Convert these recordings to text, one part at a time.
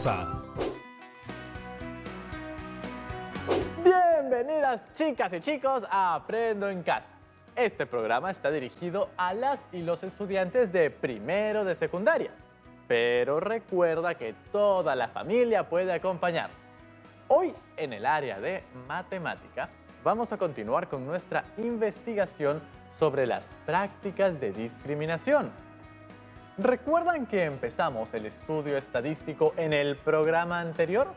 casa. Bienvenidas chicas y chicos a Aprendo en Casa. Este programa está dirigido a las y los estudiantes de primero de secundaria. Pero recuerda que toda la familia puede acompañarnos. Hoy, en el área de matemática, vamos a continuar con nuestra investigación sobre las prácticas de discriminación. ¿Recuerdan que empezamos el estudio estadístico en el programa anterior?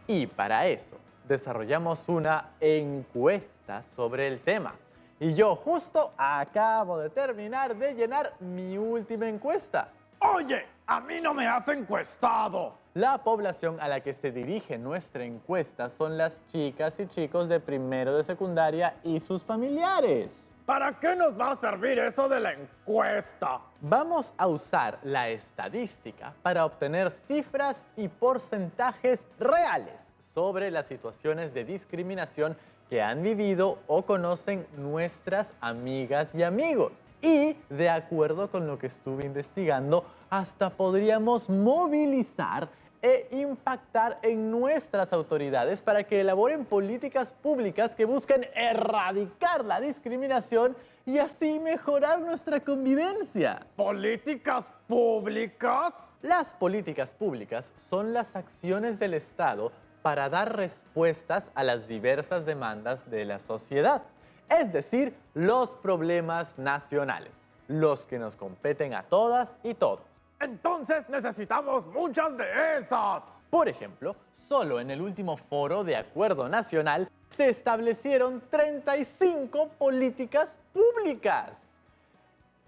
Y para eso desarrollamos una encuesta sobre el tema. Y yo justo acabo de terminar de llenar mi última encuesta. Oye, a mí no me has encuestado. La población a la que se dirige nuestra encuesta son las chicas y chicos de primero de secundaria y sus familiares. ¿Para qué nos va a servir eso de la encuesta? Vamos a usar la estadística para obtener cifras y porcentajes reales sobre las situaciones de discriminación que han vivido o conocen nuestras amigas y amigos. Y de acuerdo con lo que estuve investigando, hasta podríamos movilizar e impactar en nuestras autoridades para que elaboren políticas públicas que busquen erradicar la discriminación y así mejorar nuestra convivencia. ¿Políticas públicas? Las políticas públicas son las acciones del Estado para dar respuestas a las diversas demandas de la sociedad, es decir, los problemas nacionales, los que nos competen a todas y todos. Entonces necesitamos muchas de esas. Por ejemplo, solo en el último foro de Acuerdo Nacional se establecieron 35 políticas públicas.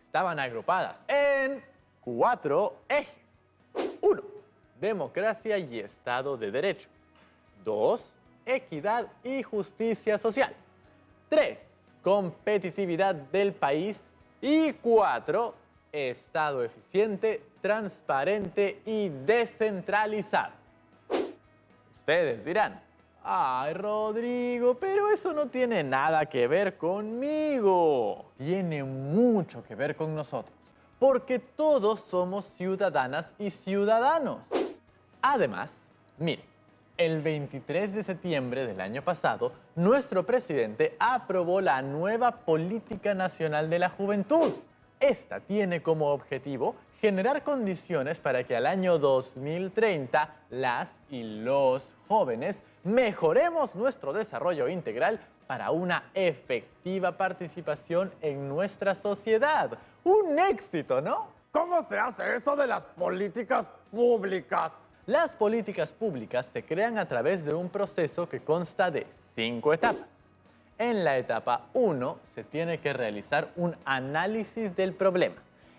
Estaban agrupadas en 4 ejes. 1. Democracia y Estado de Derecho. 2. Equidad y justicia social. 3. Competitividad del país. Y 4. Estado eficiente, transparente y descentralizado. Ustedes dirán, ay Rodrigo, pero eso no tiene nada que ver conmigo. Tiene mucho que ver con nosotros, porque todos somos ciudadanas y ciudadanos. Además, mire, el 23 de septiembre del año pasado, nuestro presidente aprobó la nueva Política Nacional de la Juventud. Esta tiene como objetivo generar condiciones para que al año 2030 las y los jóvenes mejoremos nuestro desarrollo integral para una efectiva participación en nuestra sociedad. ¡Un éxito!, ¿no? ¿Cómo se hace eso de las políticas públicas? Las políticas públicas se crean a través de un proceso que consta de 5 etapas. En la etapa 1 se tiene que realizar un análisis del problema,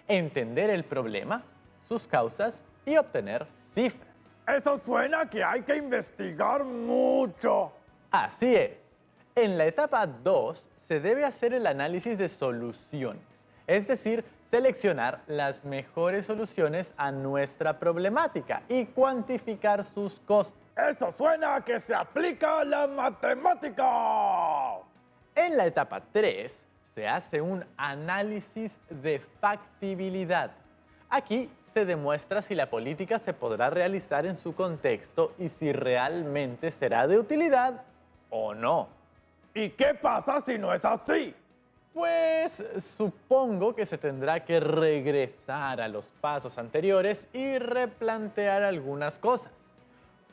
entender el problema, sus causas y obtener cifras. Eso suena que hay que investigar mucho. Así es. En la etapa 2 se debe hacer el análisis de soluciones, es decir, seleccionar las mejores soluciones a nuestra problemática y cuantificar sus costos. Eso suena a que se aplica la matemática. En la etapa 3 se hace un análisis de factibilidad. Aquí se demuestra si la política se podrá realizar en su contexto y si realmente será de utilidad o no. ¿Y qué pasa si no es así? Pues supongo que se tendrá que regresar a los pasos anteriores y replantear algunas cosas.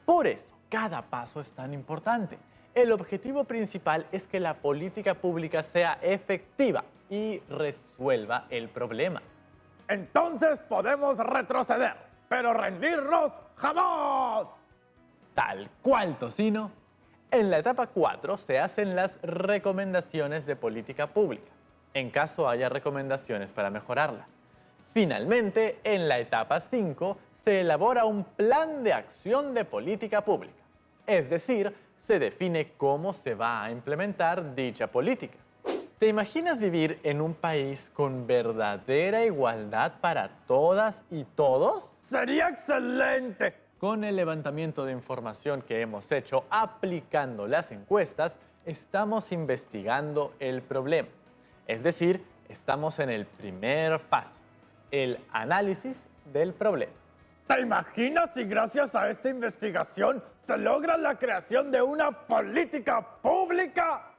Por eso, cada paso es tan importante. El objetivo principal es que la política pública sea efectiva y resuelva el problema. Entonces podemos retroceder, pero rendirnos jamás. Tal cual, Tocino. En la etapa 4 se hacen las recomendaciones de política pública, en caso haya recomendaciones para mejorarla. Finalmente, en la etapa 5 se elabora un plan de acción de política pública, es decir, se define cómo se va a implementar dicha política. ¿Te imaginas vivir en un país con verdadera igualdad para todas y todos? ¡Sería excelente! Con el levantamiento de información que hemos hecho aplicando las encuestas, estamos investigando el problema. Es decir, estamos en el primer paso, el análisis del problema. ¿Te imaginas si gracias a esta investigación se logra la creación de una política pública?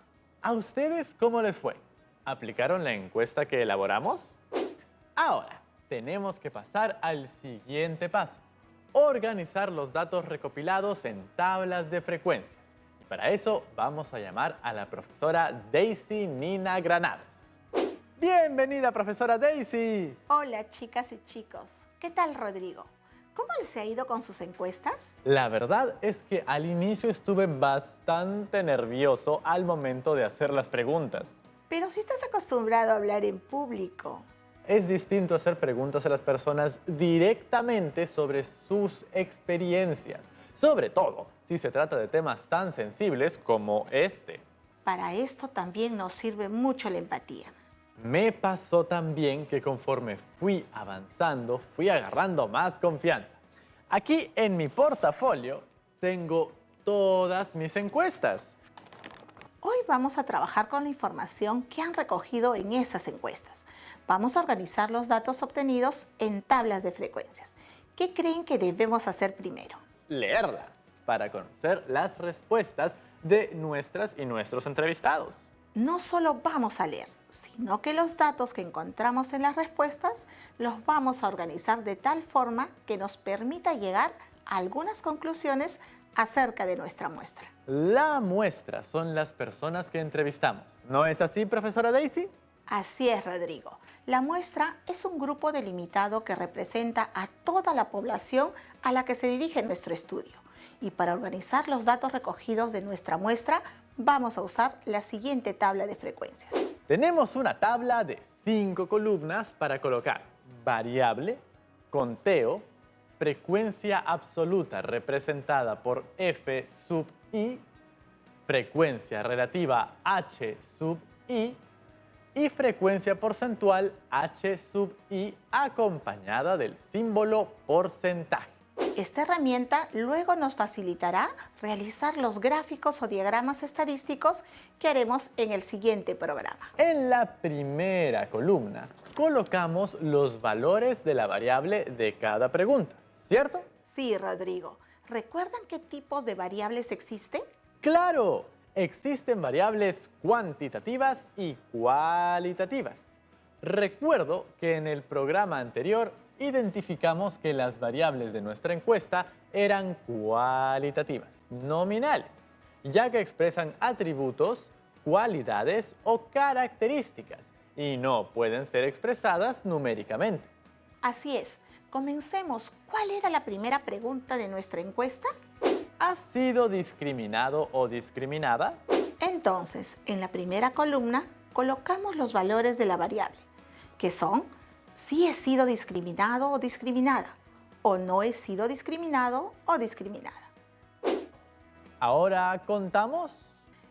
¿A ustedes cómo les fue? ¿Aplicaron la encuesta que elaboramos? Ahora, tenemos que pasar al siguiente paso. Organizar los datos recopilados en tablas de frecuencias. Y para eso vamos a llamar a la profesora Daisy Nina Granados. ¡Bienvenida, profesora Daisy! Hola, chicas y chicos. ¿Qué tal, Rodrigo? ¿Cómo les ha ido con sus encuestas? La verdad es que al inicio estuve bastante nervioso al momento de hacer las preguntas. Pero si estás acostumbrado a hablar en público. Es distinto hacer preguntas a las personas directamente sobre sus experiencias, sobre todo si se trata de temas tan sensibles como este. Para esto también nos sirve mucho la empatía. Me pasó también que conforme fui avanzando, fui agarrando más confianza. Aquí en mi portafolio tengo todas mis encuestas. Hoy vamos a trabajar con la información que han recogido en esas encuestas. Vamos a organizar los datos obtenidos en tablas de frecuencias. ¿Qué creen que debemos hacer primero? Leerlas para conocer las respuestas de nuestras y nuestros entrevistados. No solo vamos a leer, sino que los datos que encontramos en las respuestas los vamos a organizar de tal forma que nos permita llegar a algunas conclusiones acerca de nuestra muestra. La muestra son las personas que entrevistamos. ¿No es así, profesora Daisy? Así es, Rodrigo. La muestra es un grupo delimitado que representa a toda la población a la que se dirige nuestro estudio. Y para organizar los datos recogidos de nuestra muestra, vamos a usar la siguiente tabla de frecuencias. Tenemos una tabla de 5 columnas para colocar variable, conteo, frecuencia absoluta representada por F sub i, frecuencia relativa H sub i y frecuencia porcentual H sub i acompañada del símbolo porcentaje. Esta herramienta luego nos facilitará realizar los gráficos o diagramas estadísticos que haremos en el siguiente programa. En la primera columna colocamos los valores de la variable de cada pregunta, ¿cierto? Sí, Rodrigo. ¿Recuerdan qué tipos de variables existen? ¡Claro! Existen variables cuantitativas y cualitativas. Recuerdo que en el programa anterior identificamos que las variables de nuestra encuesta eran cualitativas, nominales, ya que expresan atributos, cualidades o características y no pueden ser expresadas numéricamente. Así es. Comencemos. ¿Cuál era la primera pregunta de nuestra encuesta? ¿Has sido discriminado o discriminada? Entonces, en la primera columna colocamos los valores de la variable, que son si he sido discriminado o discriminada, o no he sido discriminado o discriminada. ¿Ahora contamos?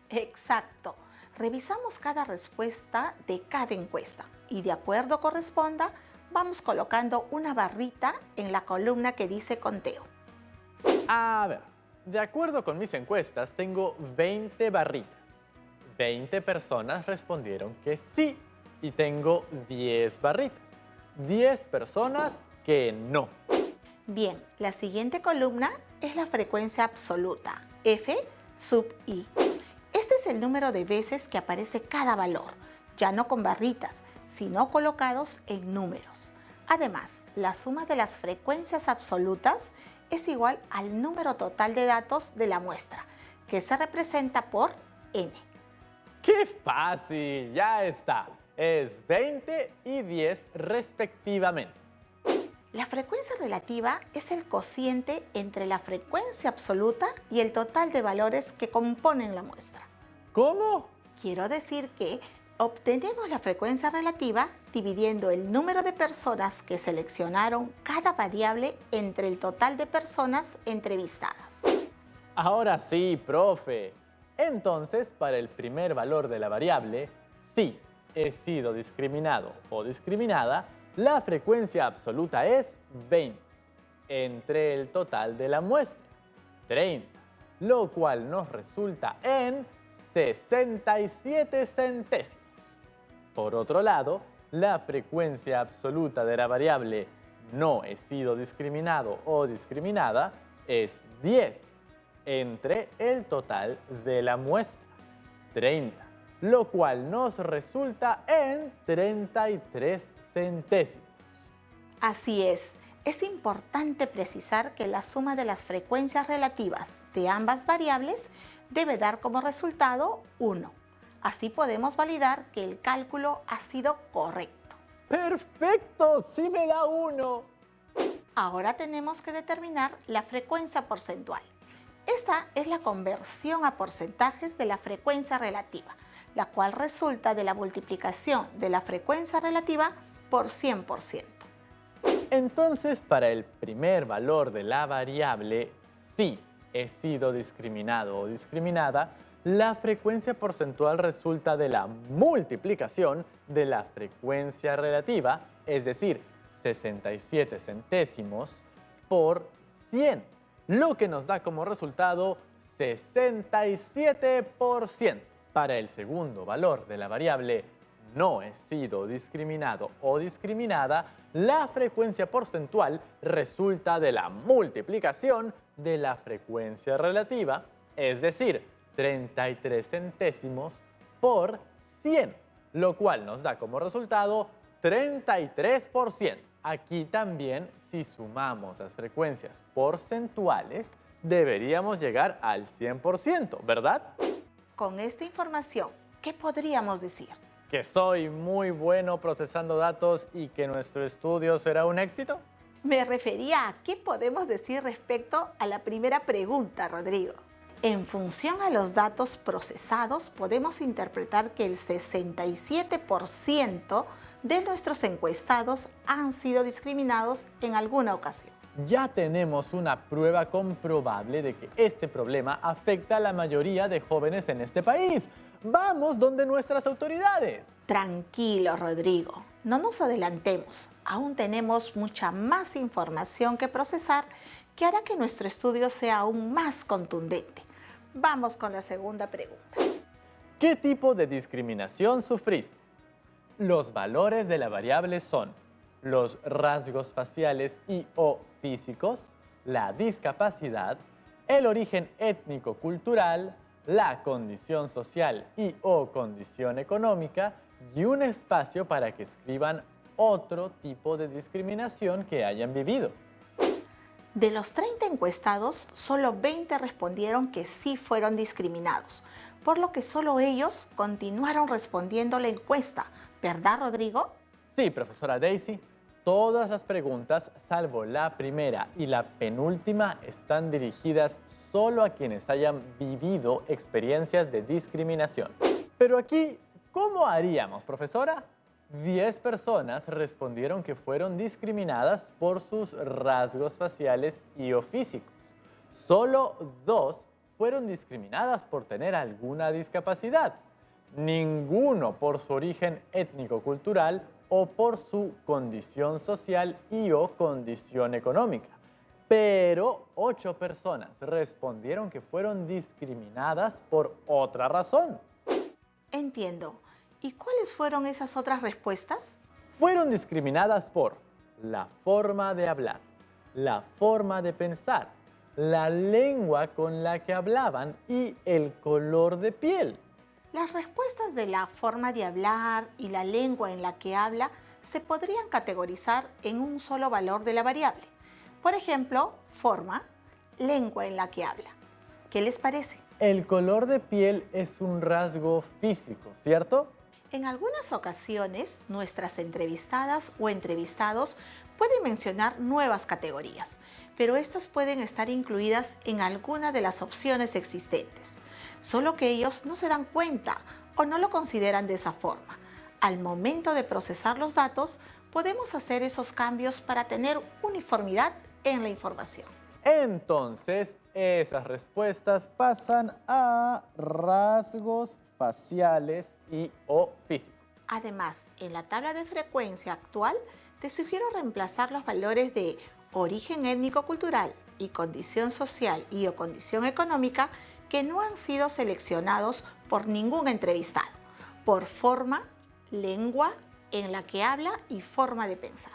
Exacto. Revisamos cada respuesta de cada encuesta y de acuerdo corresponda, vamos colocando una barrita en la columna que dice conteo. A ver, de acuerdo con mis encuestas, tengo 20 barritas. 20 personas respondieron que sí y tengo 10 barritas. 10 personas que no. Bien, la siguiente columna es la frecuencia absoluta, F sub i. Este es el número de veces que aparece cada valor, ya no con barritas, sino colocados en números. Además, la suma de las frecuencias absolutas es igual al número total de datos de la muestra, que se representa por n. ¡Qué fácil! Ya está. Es 20 y 10 respectivamente. La frecuencia relativa es el cociente entre la frecuencia absoluta y el total de valores que componen la muestra. ¿Cómo? Quiero decir que obtenemos la frecuencia relativa dividiendo el número de personas que seleccionaron cada variable entre el total de personas entrevistadas. Ahora sí, profe. Entonces, para el primer valor de la variable, sí he sido discriminado o discriminada, la frecuencia absoluta es 20 entre el total de la muestra, 30, lo cual nos resulta en 67 centésimos. Por otro lado, la frecuencia absoluta de la variable no he sido discriminado o discriminada es 10 entre el total de la muestra, 30, lo cual nos resulta en 33 centésimos. Así es importante precisar que la suma de las frecuencias relativas de ambas variables debe dar como resultado 1. Así podemos validar que el cálculo ha sido correcto. ¡Perfecto! ¡Sí me da 1! Ahora tenemos que determinar la frecuencia porcentual. Esta es la conversión a porcentajes de la frecuencia relativa, la cual resulta de la multiplicación de la frecuencia relativa por 100%. Entonces, para el primer valor de la variable sí he sido discriminado o discriminada, la frecuencia porcentual resulta de la multiplicación de la frecuencia relativa, es decir, 67 centésimos por 100, lo que nos da como resultado 67%. Para el segundo valor de la variable no he sido discriminado o discriminada, la frecuencia porcentual resulta de la multiplicación de la frecuencia relativa, es decir, 33 centésimos por 100, lo cual nos da como resultado 33%. Aquí también, si sumamos las frecuencias porcentuales, deberíamos llegar al 100%, ¿verdad? Con esta información, ¿qué podríamos decir? ¿Que soy muy bueno procesando datos y que nuestro estudio será un éxito? Me refería a qué podemos decir respecto a la primera pregunta, Rodrigo. En función a los datos procesados, podemos interpretar que el 67% de nuestros encuestados han sido discriminados en alguna ocasión. Ya tenemos una prueba comprobable de que este problema afecta a la mayoría de jóvenes en este país. ¡Vamos donde nuestras autoridades! Tranquilo, Rodrigo, no nos adelantemos. Aún tenemos mucha más información que procesar que hará que nuestro estudio sea aún más contundente. Vamos con la segunda pregunta. ¿Qué tipo de discriminación sufriste? Los valores de la variable son los rasgos faciales y o físicos, la discapacidad, el origen étnico-cultural, la condición social y o condición económica y un espacio para que escriban otro tipo de discriminación que hayan vivido. De los 30 encuestados, solo 20 respondieron que sí fueron discriminados, por lo que solo ellos continuaron respondiendo la encuesta, ¿verdad, Rodrigo? Sí, profesora Daisy, todas las preguntas, salvo la primera y la penúltima, están dirigidas solo a quienes hayan vivido experiencias de discriminación. Pero aquí, ¿cómo haríamos, profesora? 10 personas respondieron que fueron discriminadas por sus rasgos faciales y o físicos. Solo 2 fueron discriminadas por tener alguna discapacidad. Ninguno por su origen étnico-cultural o por su condición social y o condición económica. Pero 8 personas respondieron que fueron discriminadas por otra razón. Entiendo. ¿Y cuáles fueron esas otras respuestas? Fueron discriminadas por la forma de hablar, la forma de pensar, la lengua con la que hablaban y el color de piel. Las respuestas de la forma de hablar y la lengua en la que habla se podrían categorizar en un solo valor de la variable. Por ejemplo, forma, lengua en la que habla. ¿Qué les parece? El color de piel es un rasgo físico, ¿cierto? En algunas ocasiones, nuestras entrevistadas o entrevistados pueden mencionar nuevas categorías, pero estas pueden estar incluidas en alguna de las opciones existentes, solo que ellos no se dan cuenta o no lo consideran de esa forma. Al momento de procesar los datos, podemos hacer esos cambios para tener uniformidad en la información. Entonces, esas respuestas pasan a rasgos faciales y o físicos. Además, en la tabla de frecuencia actual, te sugiero reemplazar los valores de origen étnico-cultural y condición social y o condición económica que no han sido seleccionados por ningún entrevistado, por forma, lengua en la que habla y forma de pensar.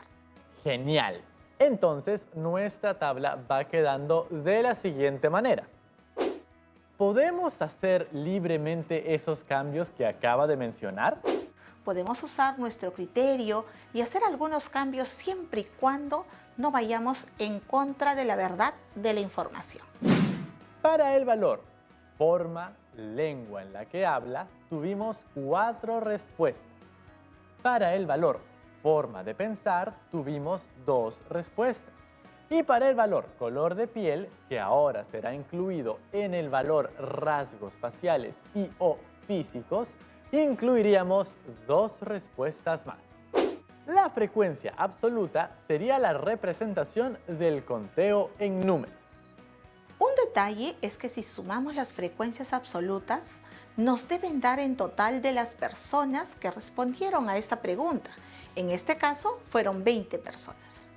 Genial. Entonces, nuestra tabla va quedando de la siguiente manera. ¿Podemos hacer libremente esos cambios que acaba de mencionar? Podemos usar nuestro criterio y hacer algunos cambios siempre y cuando no vayamos en contra de la verdad de la información. Para el valor forma, lengua en la que habla, tuvimos 4 respuestas. Para el valor forma de pensar, tuvimos 2 respuestas. Y para el valor color de piel, que ahora será incluido en el valor rasgos faciales y o físicos, incluiríamos 2 respuestas más. La frecuencia absoluta sería la representación del conteo en números. Un detalle es que si sumamos las frecuencias absolutas, nos deben dar en total de las personas que respondieron a esta pregunta. En este caso, fueron 20 personas.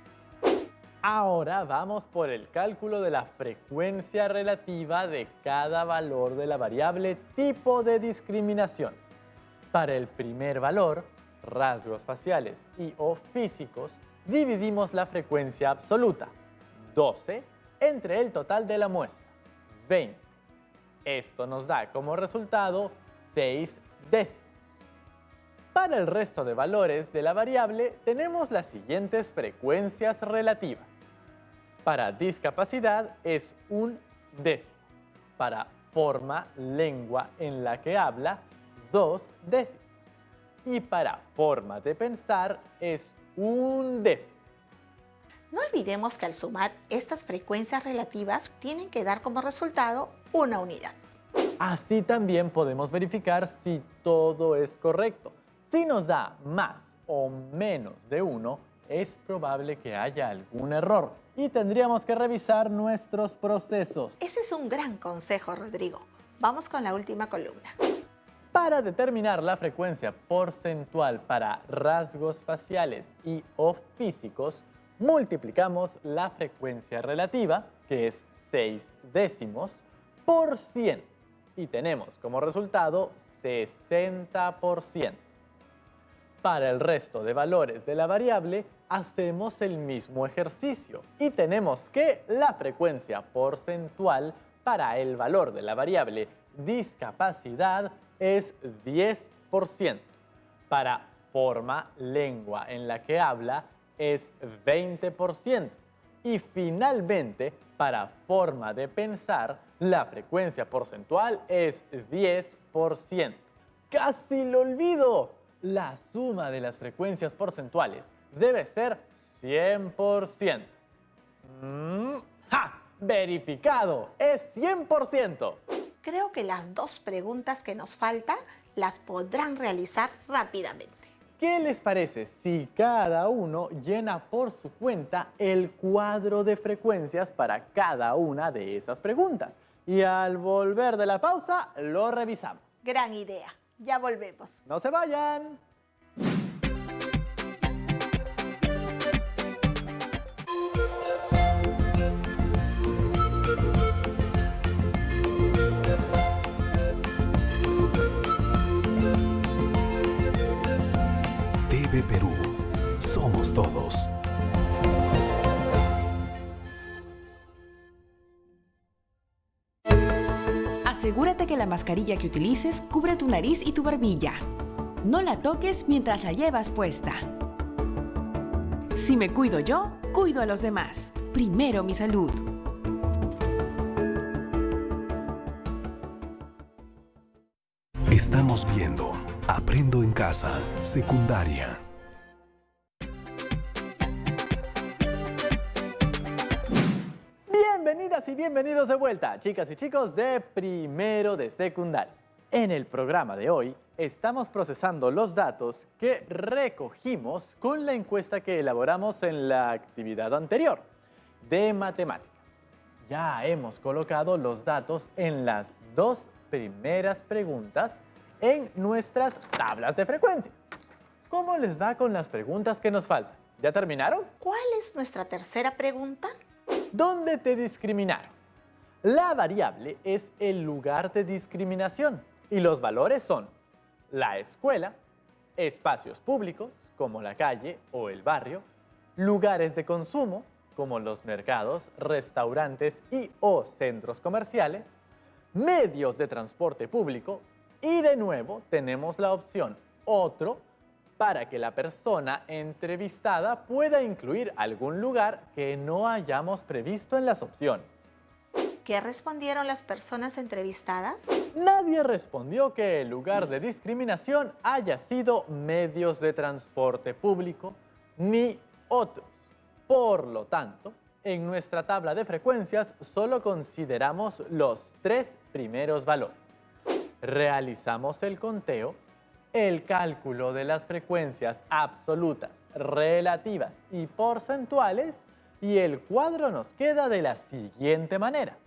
Ahora vamos por el cálculo de la frecuencia relativa de cada valor de la variable tipo de discriminación. Para el primer valor, rasgos faciales y o físicos, dividimos la frecuencia absoluta, 12, entre el total de la muestra, 20. Esto nos da como resultado 6 décimos. Para el resto de valores de la variable tenemos las siguientes frecuencias relativas. Para discapacidad es 1 décimo. Para forma, lengua en la que habla, 2 décimos. Y para forma de pensar es 1 décimo. No olvidemos que al sumar estas frecuencias relativas tienen que dar como resultado una unidad. Así también podemos verificar si todo es correcto. Si nos da más o menos de 1, es probable que haya algún error y tendríamos que revisar nuestros procesos. Ese es un gran consejo, Rodrigo. Vamos con la última columna. Para determinar la frecuencia porcentual para rasgos faciales y o físicos, multiplicamos la frecuencia relativa, que es 6 décimos, por 100 y tenemos como resultado 60%. Para el resto de valores de la variable, hacemos el mismo ejercicio y tenemos que la frecuencia porcentual para el valor de la variable discapacidad es 10%. Para forma, lengua en la que habla es 20%. Y finalmente, para forma de pensar, la frecuencia porcentual es 10%. ¡Casi lo olvido! La suma de las frecuencias porcentuales debe ser 100%. ¡Ja! ¡Verificado! ¡Es 100%! Creo que las 2 preguntas que nos faltan las podrán realizar rápidamente. ¿Qué les parece si cada uno llena por su cuenta el cuadro de frecuencias para cada una de esas preguntas? Y al volver de la pausa, lo revisamos. Gran idea. Ya volvemos. ¡No se vayan! TV Perú. Somos todos. Asegúrate que la mascarilla que utilices cubre tu nariz y tu barbilla. No la toques mientras la llevas puesta. Si me cuido yo, cuido a los demás. Primero mi salud. Estamos viendo Aprendo en Casa, secundaria. Bienvenidas y bienvenidos de vuelta, chicas y chicos de primero de secundaria. En el programa de hoy estamos procesando los datos que recogimos con la encuesta que elaboramos en la actividad anterior de matemática. Ya hemos colocado los datos en las 2 primeras preguntas en nuestras tablas de frecuencias. ¿Cómo les va con las preguntas que nos faltan? ¿Ya terminaron? ¿Cuál es nuestra tercera pregunta? ¿Dónde te discriminaron? La variable es el lugar de discriminación y los valores son la escuela, espacios públicos como la calle o el barrio, lugares de consumo como los mercados, restaurantes y o centros comerciales, medios de transporte público y de nuevo tenemos la opción otro para que la persona entrevistada pueda incluir algún lugar que no hayamos previsto en las opciones. ¿Qué respondieron las personas entrevistadas? Nadie respondió que el lugar de discriminación haya sido medios de transporte público ni otros. Por lo tanto, en nuestra tabla de frecuencias solo consideramos los 3 primeros valores. Realizamos el conteo, el cálculo de las frecuencias absolutas, relativas y porcentuales y el cuadro nos queda de la siguiente manera.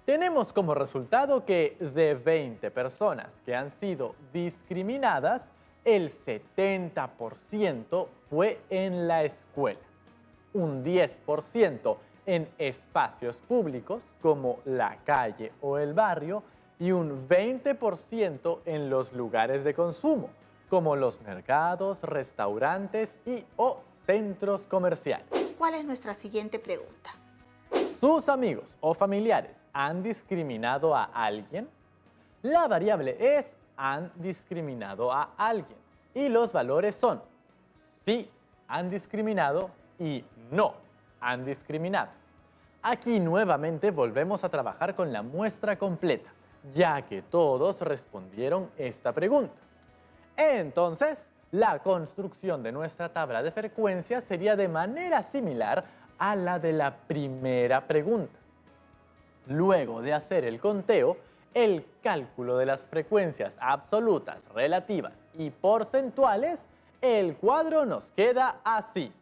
Tenemos como resultado que de 20 personas que han sido discriminadas, el 70% fue en la escuela, un 10% en espacios públicos como la calle o el barrio y un 20% en los lugares de consumo como los mercados, restaurantes y o centros comerciales. ¿Cuál es nuestra siguiente pregunta? ¿Sus amigos o familiares han discriminado a alguien? La variable es han discriminado a alguien y los valores son sí han discriminado y no han discriminado. Aquí nuevamente volvemos a trabajar con la muestra completa, ya que todos respondieron esta pregunta. Entonces, la construcción de nuestra tabla de frecuencias sería de manera similar a la de la primera pregunta. Luego de hacer el conteo, el cálculo de las frecuencias absolutas, relativas y porcentuales, el cuadro nos queda así.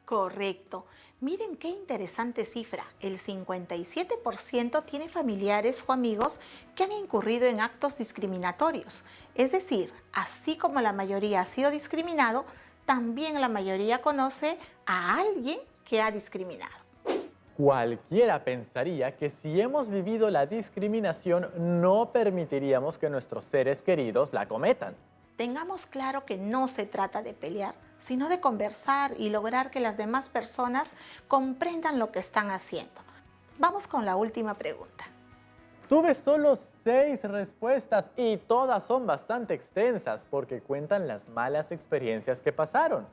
Correcto. Miren qué interesante cifra. El 57% tiene familiares o amigos que han incurrido en actos discriminatorios. Es decir, así como la mayoría ha sido discriminado, también la mayoría conoce a alguien que ha discriminado. Cualquiera pensaría que si hemos vivido la discriminación, no permitiríamos que nuestros seres queridos la cometan. Tengamos claro que no se trata de pelear, sino de conversar y lograr que las demás personas comprendan lo que están haciendo. Vamos con la última pregunta. Tuve solo 6 respuestas y todas son bastante extensas porque cuentan las malas experiencias que pasaron.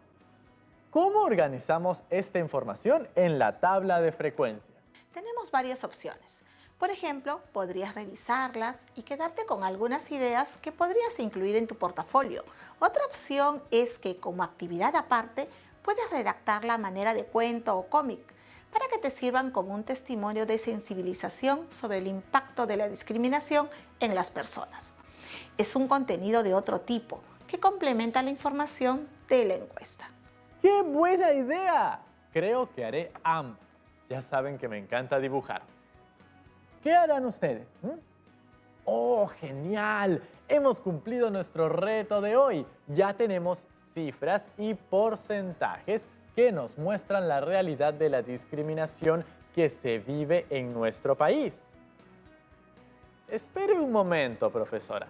¿Cómo organizamos esta información en la tabla de frecuencias? Tenemos varias opciones. Por ejemplo, podrías revisarlas y quedarte con algunas ideas que podrías incluir en tu portafolio. Otra opción es que como actividad aparte puedes redactarla a manera de cuento o cómic para que te sirvan como un testimonio de sensibilización sobre el impacto de la discriminación en las personas. Es un contenido de otro tipo que complementa la información de la encuesta. ¡Qué buena idea! Creo que haré ambas. Ya saben que me encanta dibujar. ¿Qué harán ustedes? ¡Oh, genial! Hemos cumplido nuestro reto de hoy. Ya tenemos cifras y porcentajes que nos muestran la realidad de la discriminación que se vive en nuestro país. Espere un momento, profesora.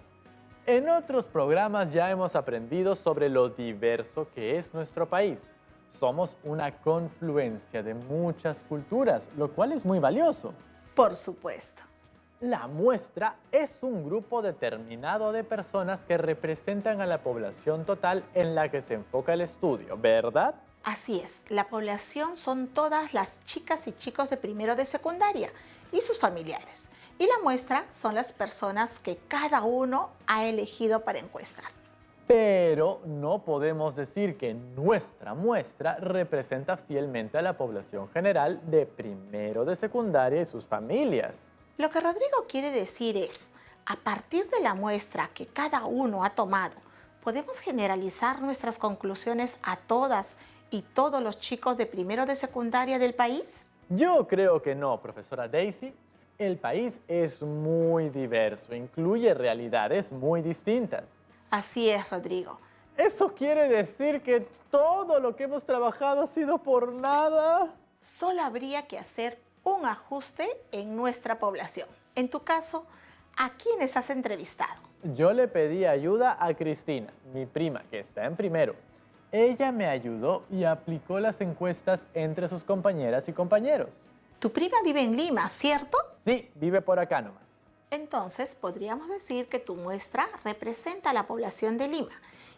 En otros programas ya hemos aprendido sobre lo diverso que es nuestro país. Somos una confluencia de muchas culturas, lo cual es muy valioso. Por supuesto. La muestra es un grupo determinado de personas que representan a la población total en la que se enfoca el estudio, ¿verdad? Así es, la población son todas las chicas y chicos de primero de secundaria y sus familiares. Y la muestra son las personas que cada uno ha elegido para encuestar. Pero no podemos decir que nuestra muestra representa fielmente a la población general de primero de secundaria y sus familias. Lo que Rodrigo quiere decir es, a partir de la muestra que cada uno ha tomado, ¿podemos generalizar nuestras conclusiones a todas y todos los chicos de primero de secundaria del país? Yo creo que no, profesora Daisy. El país es muy diverso, incluye realidades muy distintas. Así es, Rodrigo. ¿Eso quiere decir que todo lo que hemos trabajado ha sido por nada? Solo habría que hacer un ajuste en nuestra población. En tu caso, ¿a quiénes has entrevistado? Yo le pedí ayuda a Cristina, mi prima, que está en primero. Ella me ayudó y aplicó las encuestas entre sus compañeras y compañeros. Tu prima vive en Lima, ¿cierto? Sí, vive por acá nomás. Entonces podríamos decir que tu muestra representa a la población de Lima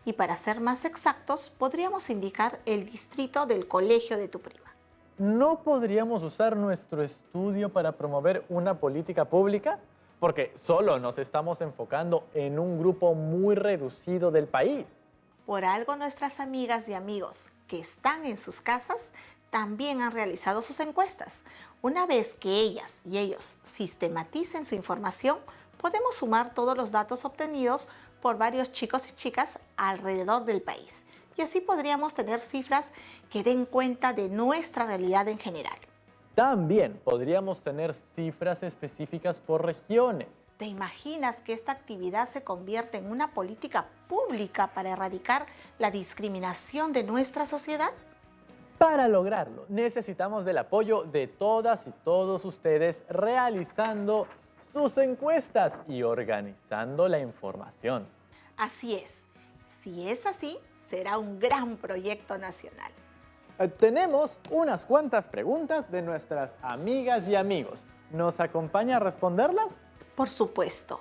y para ser más exactos podríamos indicar el distrito del colegio de tu prima. ¿No podríamos usar nuestro estudio para promover una política pública? Porque solo nos estamos enfocando en un grupo muy reducido del país. Por algo nuestras amigas y amigos que están en sus casas también han realizado sus encuestas. Una vez que ellas y ellos sistematicen su información, podemos sumar todos los datos obtenidos por varios chicos y chicas alrededor del país. Y así podríamos tener cifras que den cuenta de nuestra realidad en general. También podríamos tener cifras específicas por regiones. ¿Te imaginas que esta actividad se convierte en una política pública para erradicar la discriminación de nuestra sociedad? Para lograrlo, necesitamos del apoyo de todas y todos ustedes realizando sus encuestas y organizando la información. Así es. Si es así, será un gran proyecto nacional. Tenemos unas cuantas preguntas de nuestras amigas y amigos. ¿Nos acompaña a responderlas? Por supuesto.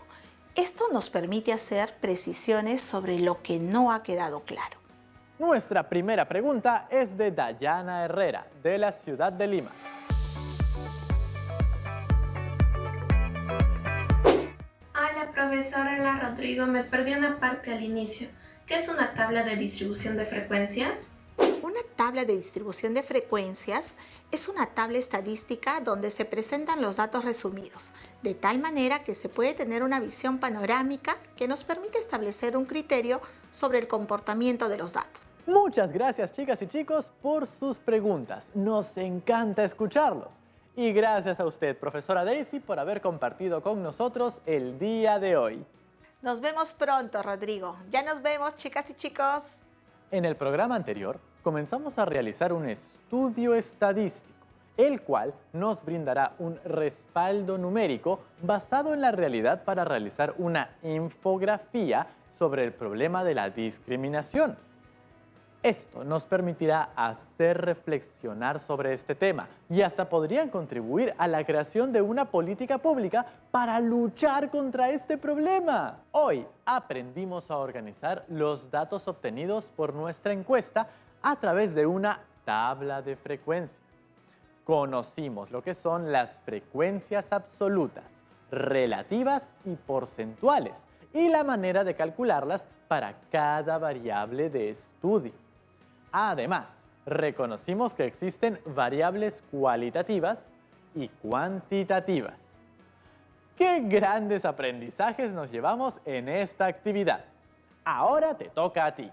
Esto nos permite hacer precisiones sobre lo que no ha quedado claro. Nuestra primera pregunta es de Dayana Herrera, de la ciudad de Lima. Hola, profesora Ana Rodrigo, me perdí una parte al inicio. ¿Qué es una tabla de distribución de frecuencias? Una tabla de distribución de frecuencias es una tabla estadística donde se presentan los datos resumidos, de tal manera que se puede tener una visión panorámica que nos permite establecer un criterio sobre el comportamiento de los datos. Muchas gracias, chicas y chicos, por sus preguntas. Nos encanta escucharlos. Y gracias a usted, profesora Daisy, por haber compartido con nosotros el día de hoy. Nos vemos pronto, Rodrigo. Ya nos vemos, chicas y chicos. En el programa anterior, comenzamos a realizar un estudio estadístico, el cual nos brindará un respaldo numérico basado en la realidad para realizar una infografía sobre el problema de la discriminación. Esto nos permitirá hacer reflexionar sobre este tema y hasta podrían contribuir a la creación de una política pública para luchar contra este problema. Hoy aprendimos a organizar los datos obtenidos por nuestra encuesta a través de una tabla de frecuencias. Conocimos lo que son las frecuencias absolutas, relativas y porcentuales y la manera de calcularlas para cada variable de estudio. Además, reconocimos que existen variables cualitativas y cuantitativas. ¡Qué grandes aprendizajes nos llevamos en esta actividad! Ahora te toca a ti.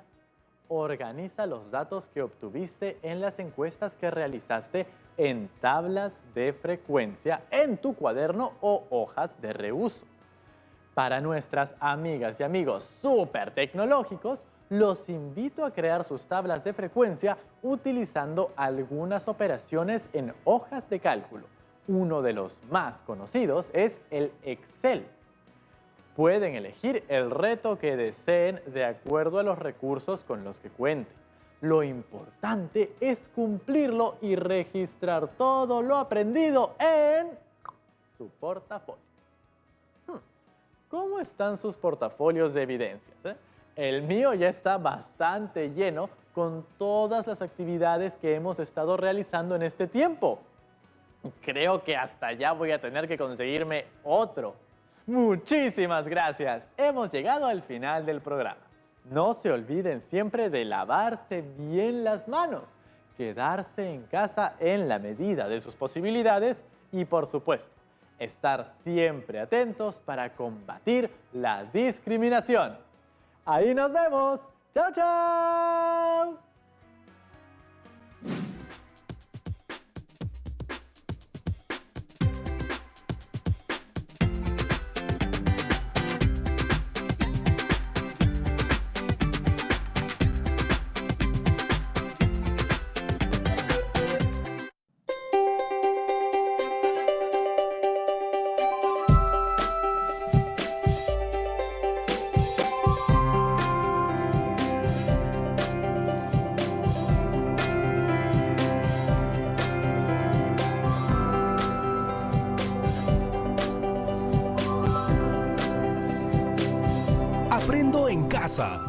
Organiza los datos que obtuviste en las encuestas que realizaste en tablas de frecuencia en tu cuaderno o hojas de reuso. Para nuestras amigas y amigos súper tecnológicos, los invito a crear sus tablas de frecuencia utilizando algunas operaciones en hojas de cálculo. Uno de los más conocidos es el Excel. Pueden elegir el reto que deseen de acuerdo a los recursos con los que cuenten. Lo importante es cumplirlo y registrar todo lo aprendido en su portafolio. ¿Cómo están sus portafolios de evidencias? El mío ya está bastante lleno con todas las actividades que hemos estado realizando en este tiempo. Creo que hasta ya voy a tener que conseguirme otro. Muchísimas gracias. Hemos llegado al final del programa. No se olviden siempre de lavarse bien las manos, quedarse en casa en la medida de sus posibilidades y, por supuesto, estar siempre atentos para combatir la discriminación. Ahí nos vemos. ¡Chao, chao! casa.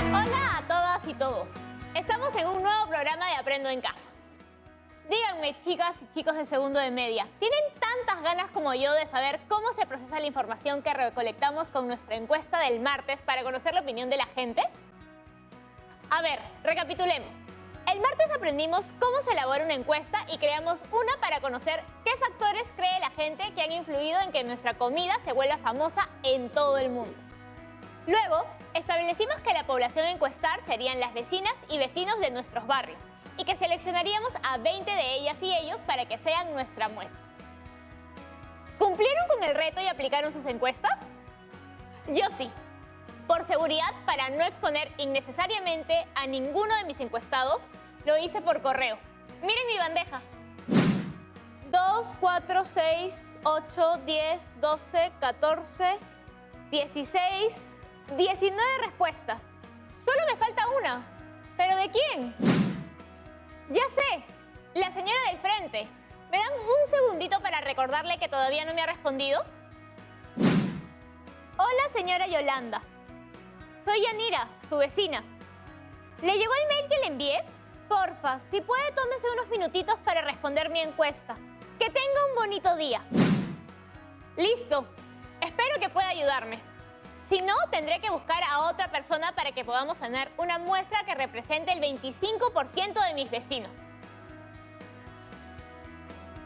Hola a todas y todos. Estamos en un nuevo programa de Aprendo en Casa. Díganme, chicas y chicos de segundo de media, ¿tienen tantas ganas como yo de saber cómo se procesa la información que recolectamos con nuestra encuesta del martes para conocer la opinión de la gente? A ver, recapitulemos. El martes aprendimos cómo se elabora una encuesta y creamos una para conocer qué factores cree la gente que han influido en que nuestra comida se vuelva famosa en todo el mundo. Luego, establecimos que la población a encuestar serían las vecinas y vecinos de nuestros barrios y que seleccionaríamos a 20 de ellas y ellos para que sean nuestra muestra. ¿Cumplieron con el reto y aplicaron sus encuestas? Yo sí. Por seguridad, para no exponer innecesariamente a ninguno de mis encuestados, lo hice por correo. Miren mi bandeja. 2, 4, 6, 8, 10, 12, 14, 16, 19 respuestas. Solo me falta una. ¿Pero de quién? Ya sé, la señora del frente. ¿Me dan un segundito para recordarle que todavía no me ha respondido? Hola, señora Yolanda. Soy Yanira, su vecina. ¿Le llegó el mail que le envié? Porfa, si puede, tómese unos minutitos para responder mi encuesta. Que tenga un bonito día. Listo. Espero que pueda ayudarme. Si no, tendré que buscar a otra persona para que podamos tener una muestra que represente el 25% de mis vecinos.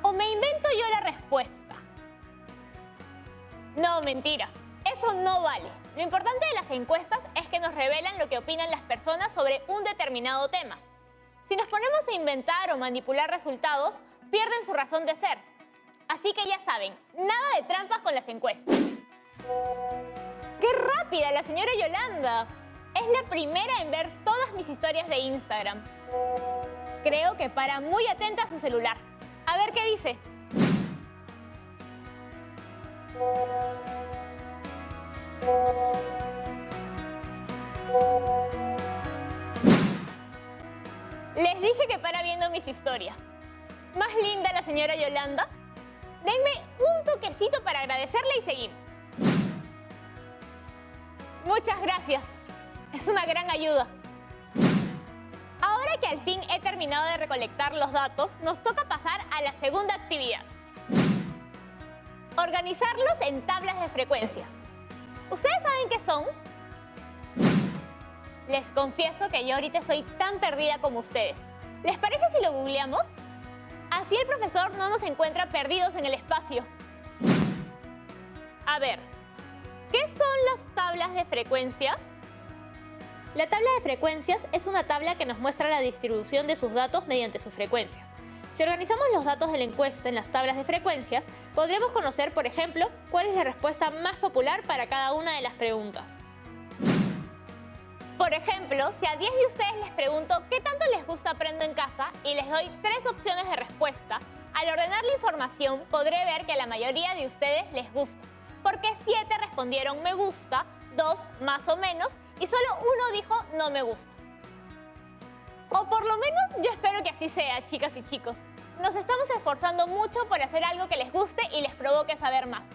¿O me invento yo la respuesta? No, mentira. Eso no vale. Lo importante de las encuestas es que nos revelan lo que opinan las personas sobre un determinado tema. Si nos ponemos a inventar o manipular resultados, pierden su razón de ser. Así que ya saben, nada de trampas con las encuestas. ¡Qué rápida la señora Yolanda! Es la primera en ver todas mis historias de Instagram. Creo que para muy atenta a su celular. A ver qué dice. Les dije que para viendo mis historias. Más linda la señora Yolanda. Denme un toquecito para agradecerle y seguimos. Muchas gracias. Es una gran ayuda. Ahora que al fin he terminado de recolectar los datos, nos toca pasar a la segunda actividad. Organizarlos en tablas de frecuencias. ¿Ustedes saben qué son? Les confieso que yo ahorita soy tan perdida como ustedes. ¿Les parece si lo googleamos? Así el profesor no nos encuentra perdidos en el espacio. A ver, ¿qué son las tablas de frecuencias? La tabla de frecuencias es una tabla que nos muestra la distribución de sus datos mediante sus frecuencias. Si organizamos los datos de la encuesta en las tablas de frecuencias, podremos conocer, por ejemplo, cuál es la respuesta más popular para cada una de las preguntas. Por ejemplo, si a 10 de ustedes les pregunto qué tanto les gusta Aprendo en Casa y les doy 3 opciones de respuesta, al ordenar la información podré ver que a la mayoría de ustedes les gusta, porque 7 respondieron me gusta, 2 más o menos y solo 1 dijo no me gusta. O por lo menos yo espero que así sea, chicas y chicos. Nos estamos esforzando mucho por hacer algo que les guste y les provoque saber más,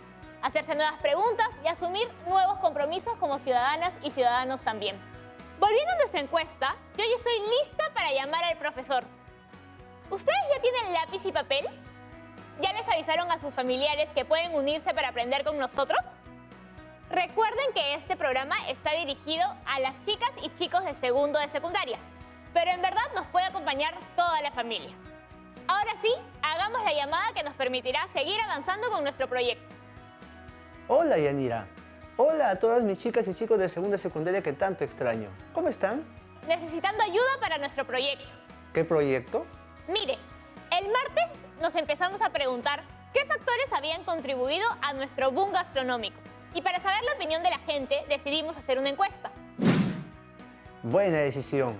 hacerse nuevas preguntas y asumir nuevos compromisos como ciudadanas y ciudadanos también. Volviendo a nuestra encuesta, yo ya estoy lista para llamar al profesor. ¿Ustedes ya tienen lápiz y papel? ¿Ya les avisaron a sus familiares que pueden unirse para aprender con nosotros? Recuerden que este programa está dirigido a las chicas y chicos de segundo de secundaria, pero en verdad nos puede acompañar toda la familia. Ahora sí, hagamos la llamada que nos permitirá seguir avanzando con nuestro proyecto. Hola, Yanira. Hola a todas mis chicas y chicos de segunda secundaria que tanto extraño. ¿Cómo están? Necesitando ayuda para nuestro proyecto. ¿Qué proyecto? Mire, el martes nos empezamos a preguntar qué factores habían contribuido a nuestro boom gastronómico. Y para saber la opinión de la gente, decidimos hacer una encuesta. Buena decisión.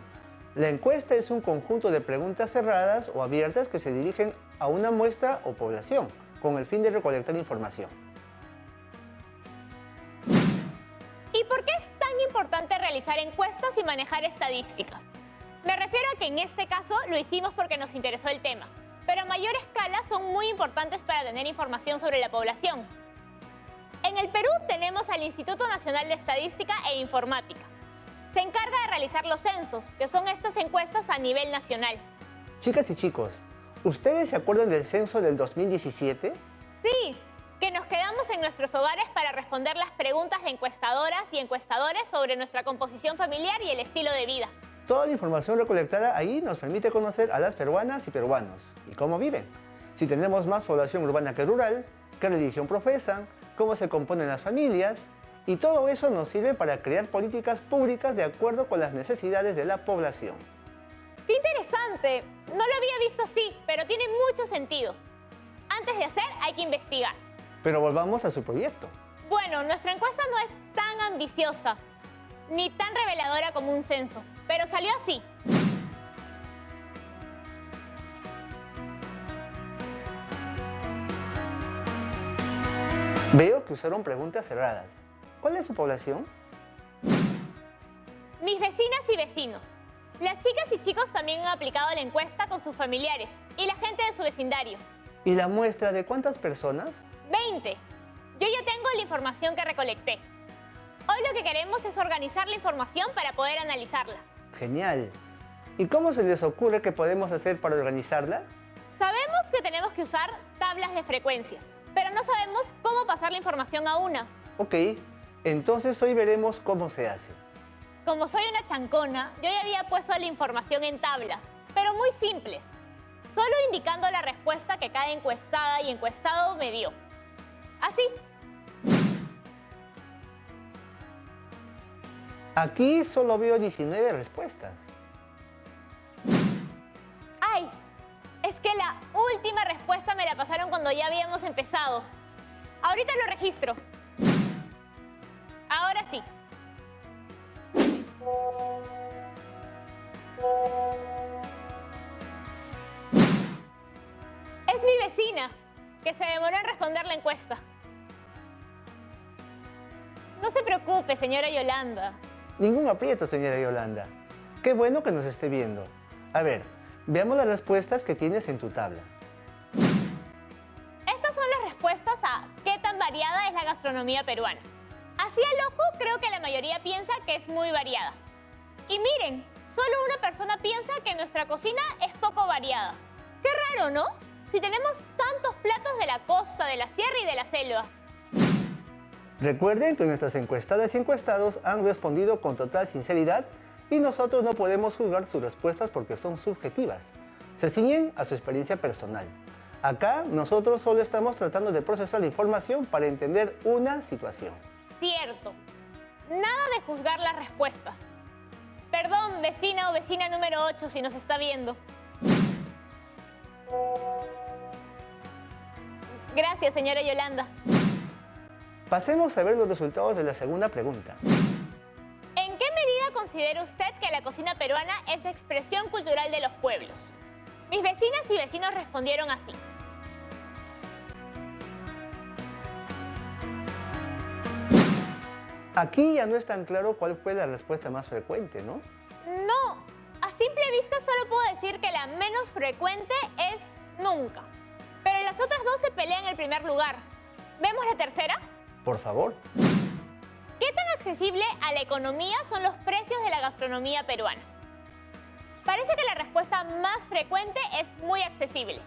La encuesta es un conjunto de preguntas cerradas o abiertas que se dirigen a una muestra o población, con el fin de recolectar información. ¿Y por qué es tan importante realizar encuestas y manejar estadísticas? Me refiero a que en este caso lo hicimos porque nos interesó el tema, pero a mayor escala son muy importantes para tener información sobre la población. En el Perú tenemos al Instituto Nacional de Estadística e Informática. Se encarga de realizar los censos, que son estas encuestas a nivel nacional. Chicas y chicos, ¿ustedes se acuerdan del censo del 2017? Sí, que nos quedamos en nuestros hogares para responder las preguntas de encuestadoras y encuestadores sobre nuestra composición familiar y el estilo de vida. Toda la información recolectada ahí nos permite conocer a las peruanas y peruanos y cómo viven. Si tenemos más población urbana que rural, qué religión profesan, cómo se componen las familias, y todo eso nos sirve para crear políticas públicas de acuerdo con las necesidades de la población. ¡Qué interesante! No lo había visto así, pero tiene mucho sentido. Antes de hacer, hay que investigar. Pero volvamos a su proyecto. Bueno, nuestra encuesta no es tan ambiciosa, ni tan reveladora como un censo, pero salió así. Veo que usaron preguntas cerradas. ¿Cuál es su población? Mis vecinas y vecinos. Las chicas y chicos también han aplicado la encuesta con sus familiares y la gente de su vecindario. ¿Y la muestra de cuántas personas? 20. Yo ya tengo la información que recolecté. Hoy lo que queremos es organizar la información para poder analizarla. Genial. ¿Y cómo se les ocurre que podemos hacer para organizarla? Sabemos que tenemos que usar tablas de frecuencias, pero no sabemos cómo pasar la información a una. Ok, entonces hoy veremos cómo se hace. Como soy una chancona, yo ya había puesto la información en tablas, pero muy simples, solo indicando la respuesta que cada encuestada y encuestado me dio. Así. Aquí solo veo 19 respuestas. ¡Ay! Es que la última respuesta me la pasaron cuando ya habíamos empezado. Ahorita lo registro. Ahora sí. Es mi vecina, que se demoró en responder la encuesta. No se preocupe, señora Yolanda. Ningún aprieto, señora Yolanda. Qué bueno que nos esté viendo. A ver, veamos las respuestas que tienes en tu tabla. Estas son las respuestas a qué tan variada es la gastronomía peruana. Así al ojo, creo que la mayoría piensa que es muy variada. Y miren, solo una persona piensa que nuestra cocina es poco variada. Qué raro, ¿no? Si tenemos tantos platos de la costa, de la sierra y de la selva. Recuerden que nuestras encuestadas y encuestados han respondido con total sinceridad y nosotros no podemos juzgar sus respuestas porque son subjetivas. Se ciñen a su experiencia personal. Acá nosotros solo estamos tratando de procesar la información para entender una situación. Cierto. Nada de juzgar las respuestas. Perdón, vecina o vecina número 8, si nos está viendo. Gracias, señora Yolanda. Pasemos a ver los resultados de la segunda pregunta. ¿En qué medida considera usted que la cocina peruana es expresión cultural de los pueblos? Mis vecinas y vecinos respondieron así. Aquí ya no es tan claro cuál fue la respuesta más frecuente, ¿no? No, a simple vista solo puedo decir que la menos frecuente es nunca. Pero las otras dos se pelean el primer lugar. ¿Vemos la tercera? Por favor. ¿Qué tan accesible a la economía son los precios de la gastronomía peruana? Parece que la respuesta más frecuente es muy accesible.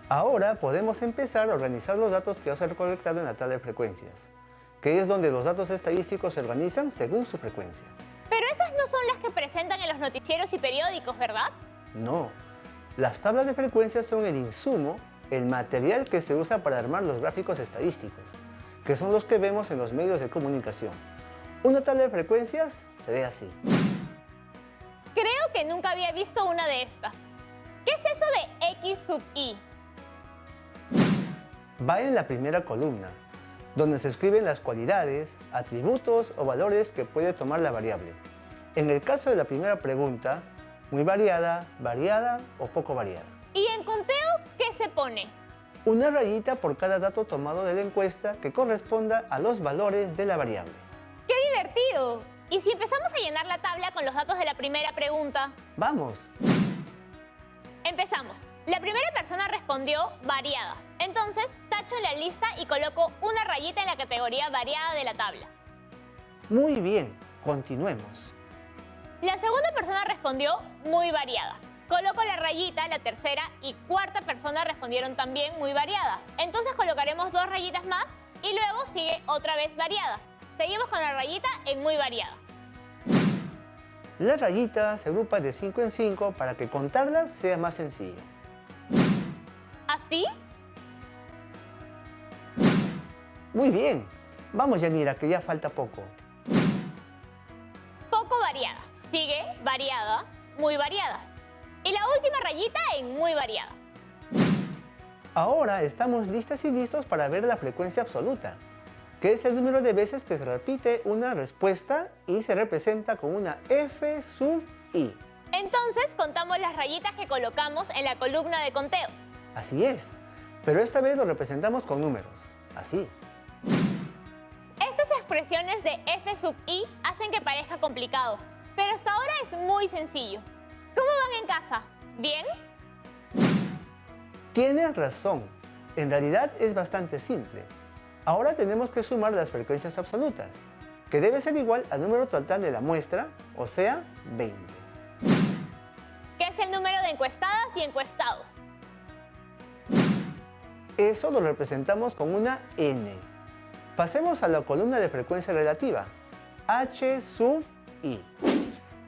Ahora podemos empezar a organizar los datos que has recolectado en la tabla de frecuencias, que es donde los datos estadísticos se organizan según su frecuencia. Pero esas no son las que presentan en los noticieros y periódicos, ¿verdad? No, las tablas de frecuencias son el insumo, el material que se usa para armar los gráficos estadísticos, que son los que vemos en los medios de comunicación. Una tabla de frecuencias se ve así. Creo que nunca había visto una de estas. ¿Qué es eso de X sub I? Va en la primera columna, donde se escriben las cualidades, atributos o valores que puede tomar la variable. En el caso de la primera pregunta, muy variada, variada o poco variada. ¿Y en conteo qué se pone? Una rayita por cada dato tomado de la encuesta que corresponda a los valores de la variable. ¡Qué divertido! ¿Y si empezamos a llenar la tabla con los datos de la primera pregunta? ¡Vamos! Empezamos. La primera persona respondió variada. Entonces, tacho en la lista y coloco una rayita en la categoría variada de la tabla. Muy bien, continuemos. La segunda persona respondió muy variada. Coloco la rayita, la tercera y cuarta persona respondieron también muy variada. Entonces colocaremos 2 rayitas más y luego sigue otra vez variada. Seguimos con la rayita en muy variada. La rayita se agrupa de 5 en 5 para que contarlas sea más sencillo. ¿Así? Muy bien. Vamos, Yanira, que ya falta poco. Poco variada. Sigue variada, muy variada. Y la última rayita en muy variada. Ahora estamos listas y listos para ver la frecuencia absoluta, que es el número de veces que se repite una respuesta y se representa con una F sub I. Entonces contamos las rayitas que colocamos en la columna de conteo. Así es, pero esta vez lo representamos con números, así. Estas expresiones de F sub I hacen que parezca complicado, pero hasta ahora es muy sencillo. ¿Cómo van en casa? ¿Bien? Tienes razón, en realidad es bastante simple. Ahora tenemos que sumar las frecuencias absolutas, que debe ser igual al número total de la muestra, o sea, 20. ¿Qué es el número de encuestadas y encuestados? Eso lo representamos con una N. Pasemos a la columna de frecuencia relativa, H sub I,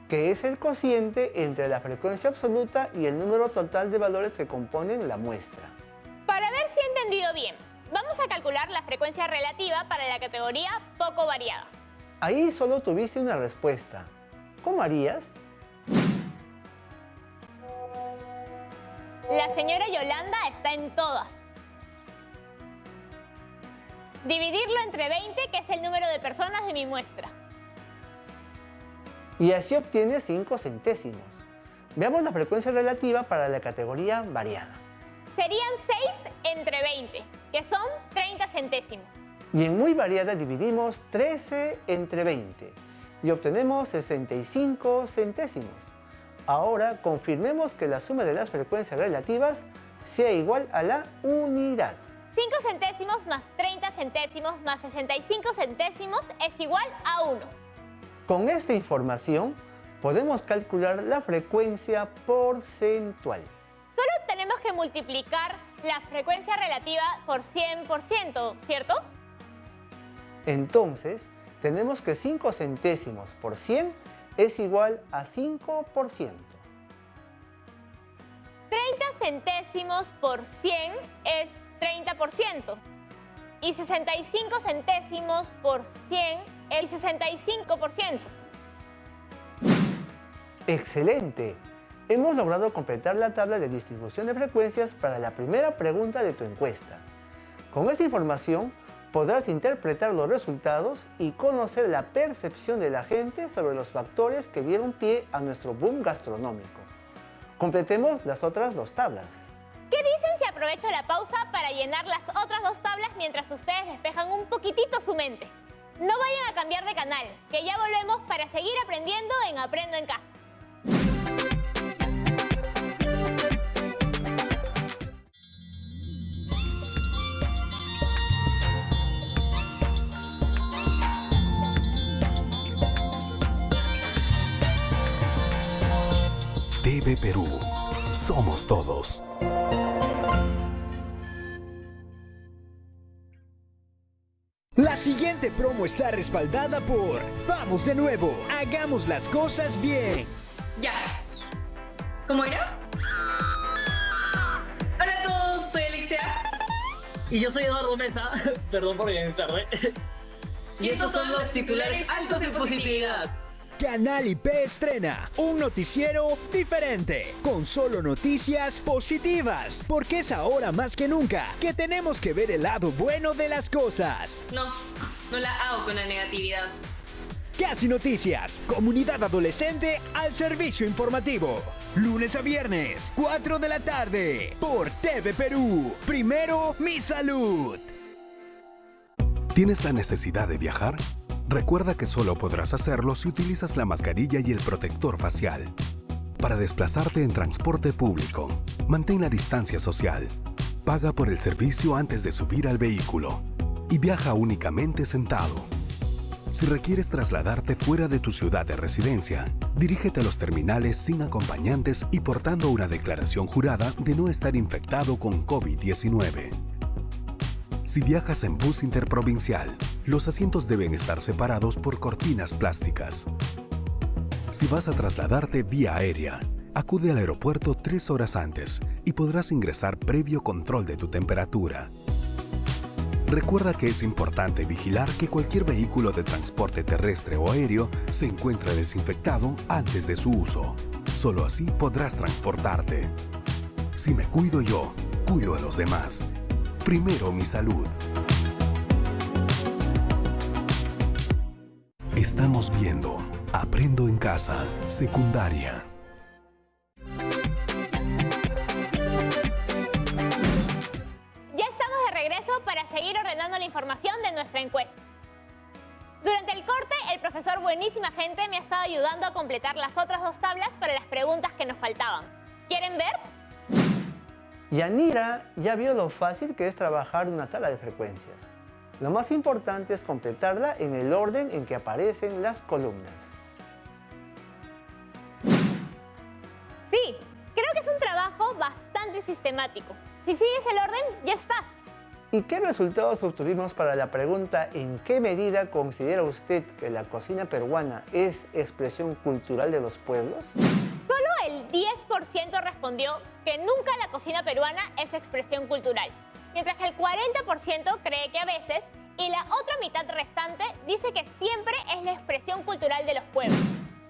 que es el cociente entre la frecuencia absoluta y el número total de valores que componen la muestra. Para ver si he entendido bien, vamos a calcular la frecuencia relativa para la categoría poco variada. Ahí solo tuviste una respuesta. ¿Cómo harías? La señora Yolanda está en todas. Dividirlo entre 20, que es el número de personas de mi muestra. Y así obtienes 5 centésimos. Veamos la frecuencia relativa para la categoría variada. Serían 6 entre 20, que son 30 centésimos. Y en muy variada dividimos 13 entre 20 y obtenemos 65 centésimos. Ahora confirmemos que la suma de las frecuencias relativas sea igual a la unidad. 5 centésimos más 30 centésimos más 65 centésimos es igual a 1. Con esta información podemos calcular la frecuencia porcentual. Solo tenemos que multiplicar la frecuencia relativa por 100%, ¿cierto? Entonces, tenemos que 5 centésimos por 100 es igual a 5%. 30 centésimos por 100 es 30%. Y 65 centésimos por 100 es 65%. ¡Excelente! Hemos logrado completar la tabla de distribución de frecuencias para la primera pregunta de tu encuesta. Con esta información podrás interpretar los resultados y conocer la percepción de la gente sobre los factores que dieron pie a nuestro boom gastronómico. Completemos las otras 2 tablas. ¿Qué dicen si aprovecho la pausa para llenar las otras 2 tablas mientras ustedes despejan un poquitito su mente? No vayan a cambiar de canal, que ya volvemos para seguir aprendiendo en Aprendo en Casa. TV Perú. Somos todos. La siguiente promo está respaldada por Vamos de nuevo, hagamos las cosas bien. Ya. ¿Cómo era? Hola a todos, soy Alexia. Y yo soy Eduardo Mesa. Perdón por llegar tarde. Y estos son los titulares altos en positividad. Canal IP estrena un noticiero diferente, con solo noticias positivas, porque es ahora más que nunca que tenemos que ver el lado bueno de las cosas. No la hago con la negatividad. Casi Noticias, comunidad adolescente al servicio informativo. Lunes a viernes, 4 de la tarde, por TV Perú. Primero, mi salud. ¿Tienes la necesidad de viajar? Recuerda que solo podrás hacerlo si utilizas la mascarilla y el protector facial. Para desplazarte en transporte público, mantén la distancia social. Paga por el servicio antes de subir al vehículo y viaja únicamente sentado. Si requieres trasladarte fuera de tu ciudad de residencia, dirígete a los terminales sin acompañantes y portando una declaración jurada de no estar infectado con COVID-19. Si viajas en bus interprovincial, los asientos deben estar separados por cortinas plásticas. Si vas a trasladarte vía aérea, acude al aeropuerto 3 horas antes y podrás ingresar previo control de tu temperatura. Recuerda que es importante vigilar que cualquier vehículo de transporte terrestre o aéreo se encuentre desinfectado antes de su uso. Solo así podrás transportarte. Si me cuido yo, cuido a los demás. Primero mi salud. Estamos viendo Aprendo en Casa, secundaria. Para seguir ordenando la información de nuestra encuesta. Durante el corte, el profesor Buenísima Gente me ha estado ayudando a completar las otras 2 tablas para las preguntas que nos faltaban. ¿Quieren ver? Yanira ya vio lo fácil que es trabajar una tabla de frecuencias. Lo más importante es completarla en el orden en que aparecen las columnas. Sí, creo que es un trabajo bastante sistemático. Si sigues el orden, ya estás. ¿Y qué resultados obtuvimos para la pregunta ¿en qué medida considera usted que la cocina peruana es expresión cultural de los pueblos? Solo el 10% respondió que nunca la cocina peruana es expresión cultural, mientras que el 40% cree que a veces y la otra mitad restante dice que siempre es la expresión cultural de los pueblos.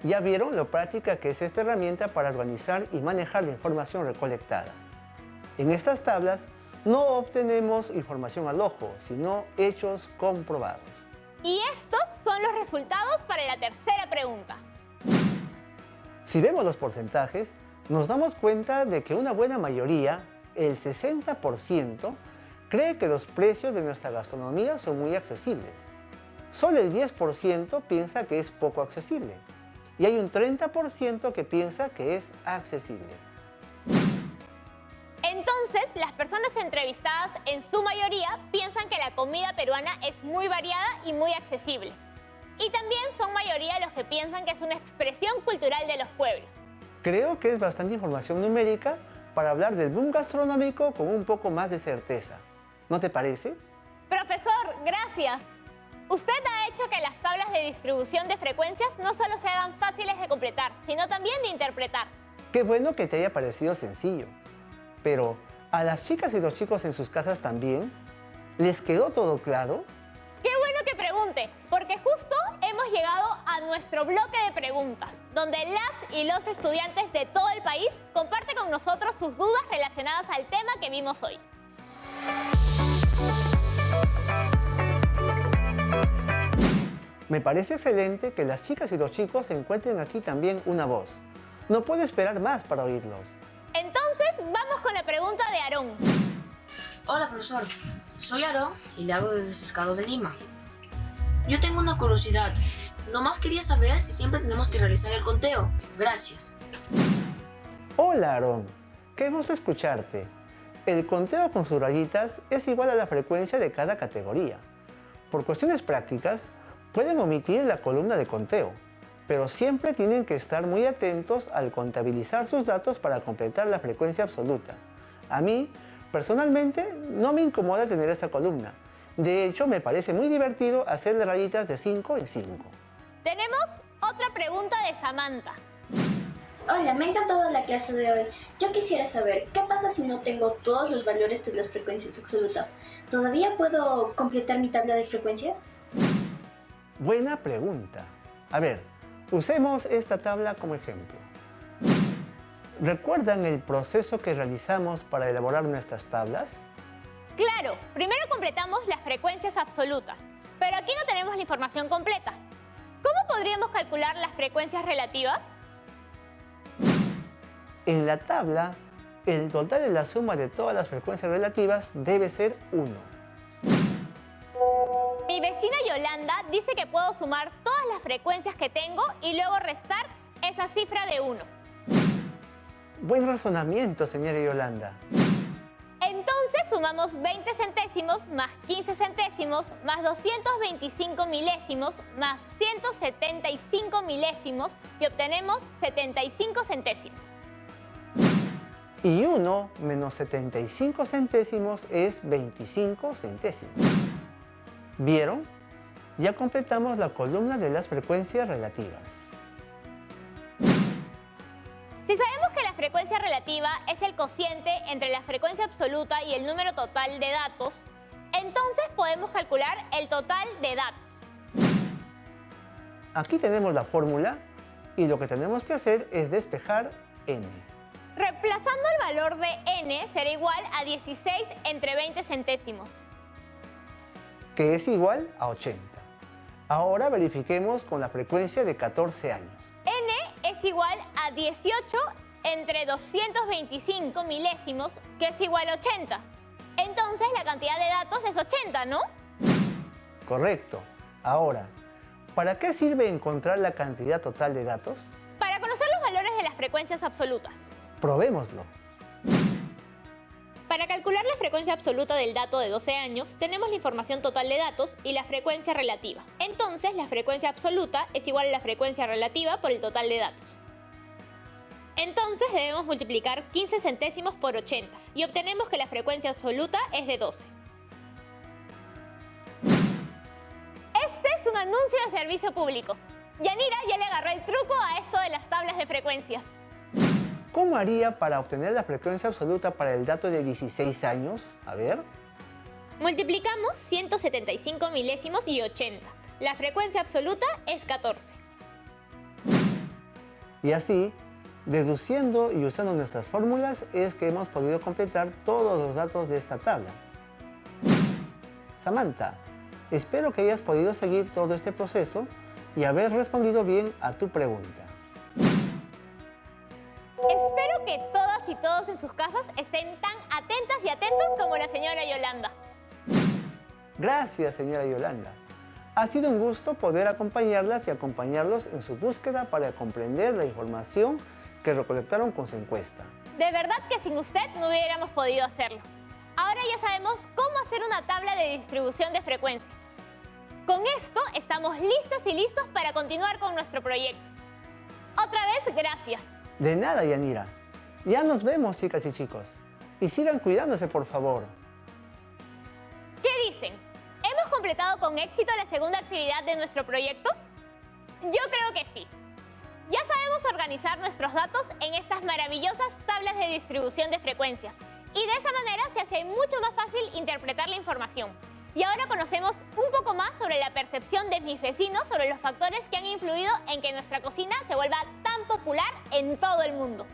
Ya vieron lo práctica que es esta herramienta para organizar y manejar la información recolectada. En estas tablas no obtenemos información al ojo, sino hechos comprobados. Y estos son los resultados para la tercera pregunta. Si vemos los porcentajes, nos damos cuenta de que una buena mayoría, el 60%, cree que los precios de nuestra gastronomía son muy accesibles. Solo el 10% piensa que es poco accesible. Y hay un 30% que piensa que es accesible. Entonces, las personas entrevistadas en su mayoría piensan que la comida peruana es muy variada y muy accesible. Y también son mayoría los que piensan que es una expresión cultural de los pueblos. Creo que es bastante información numérica para hablar del boom gastronómico con un poco más de certeza. ¿No te parece? Profesor, gracias. Usted ha hecho que las tablas de distribución de frecuencias no solo se hagan fáciles de completar, sino también de interpretar. Qué bueno que te haya parecido sencillo. Pero, ¿a las chicas y los chicos en sus casas también? ¿Les quedó todo claro? Qué bueno que pregunte, porque justo hemos llegado a nuestro bloque de preguntas, donde las y los estudiantes de todo el país comparten con nosotros sus dudas relacionadas al tema que vimos hoy. Me parece excelente que las chicas y los chicos encuentren aquí también una voz. No puedo esperar más para oírlos. Entonces, vamos con la pregunta de Aarón. Hola, profesor. Soy Aarón y le hablo desde el Cercado de Lima. Yo tengo una curiosidad. Nomás quería saber si siempre tenemos que realizar el conteo. Gracias. Hola, Aarón. Qué gusto escucharte. El conteo con sus rayitas es igual a la frecuencia de cada categoría. Por cuestiones prácticas, pueden omitir la columna de conteo, pero siempre tienen que estar muy atentos al contabilizar sus datos para completar la frecuencia absoluta. A mí, personalmente, no me incomoda tener esta columna. De hecho, me parece muy divertido hacerle rayitas de 5 en 5. Tenemos otra pregunta de Samantha. Hola, me ha encantado la clase de hoy. Yo quisiera saber, ¿qué pasa si no tengo todos los valores de las frecuencias absolutas? ¿Todavía puedo completar mi tabla de frecuencias? Buena pregunta. A ver, usemos esta tabla como ejemplo. ¿Recuerdan el proceso que realizamos para elaborar nuestras tablas? Claro, primero completamos las frecuencias absolutas, pero aquí no tenemos la información completa. ¿Cómo podríamos calcular las frecuencias relativas? En la tabla, el total de la suma de todas las frecuencias relativas debe ser 1. Mi vecina Yolanda dice que puedo sumar todas las frecuencias que tengo y luego restar esa cifra de 1. Buen razonamiento, señora Yolanda. Entonces sumamos 20 centésimos más 15 centésimos más 225 milésimos más 175 milésimos y obtenemos 75 centésimos. Y 1 menos 75 centésimos es 25 centésimos. ¿Vieron? Ya completamos la columna de las frecuencias relativas. Si sabemos que la frecuencia relativa es el cociente entre la frecuencia absoluta y el número total de datos, entonces podemos calcular el total de datos. Aquí tenemos la fórmula y lo que tenemos que hacer es despejar n. Reemplazando el valor de n será igual a 16 entre 20 centésimos. Que es igual a 80. Ahora verifiquemos con la frecuencia de 14 años. N es igual a 18 entre 225 milésimos, que es igual a 80. Entonces la cantidad de datos es 80, ¿no? Correcto. Ahora, ¿para qué sirve encontrar la cantidad total de datos? Para conocer los valores de las frecuencias absolutas. Probémoslo. Para calcular la frecuencia absoluta del dato de 12 años, tenemos la información total de datos y la frecuencia relativa. Entonces, la frecuencia absoluta es igual a la frecuencia relativa por el total de datos. Entonces, debemos multiplicar 15 centésimos por 80 y obtenemos que la frecuencia absoluta es de 12. Este es un anuncio de servicio público. Yanira ya le agarró el truco a esto de las tablas de frecuencias. ¿Cómo haría para obtener la frecuencia absoluta para el dato de 16 años? A ver. Multiplicamos 175 milésimos y 80. La frecuencia absoluta es 14. Y así, deduciendo y usando nuestras fórmulas, es que hemos podido completar todos los datos de esta tabla. Samantha, espero que hayas podido seguir todo este proceso y haber respondido bien a tu pregunta. Espero que todas y todos en sus casas estén tan atentas y atentos como la señora Yolanda. Gracias, señora Yolanda. Ha sido un gusto poder acompañarlas y acompañarlos en su búsqueda para comprender la información que recolectaron con su encuesta. De verdad que sin usted no hubiéramos podido hacerlo. Ahora ya sabemos cómo hacer una tabla de distribución de frecuencia. Con esto estamos listas y listos para continuar con nuestro proyecto. Otra vez, gracias. De nada, Yanira. Ya nos vemos, chicas y chicos. Y sigan cuidándose, por favor. ¿Qué dicen? ¿Hemos completado con éxito la segunda actividad de nuestro proyecto? Yo creo que sí. Ya sabemos organizar nuestros datos en estas maravillosas tablas de distribución de frecuencias. Y de esa manera se hace mucho más fácil interpretar la información. Y ahora conocemos un poco más sobre la percepción de mis vecinos sobre los factores que han influido en que nuestra cocina se vuelva tan popular en todo el mundo.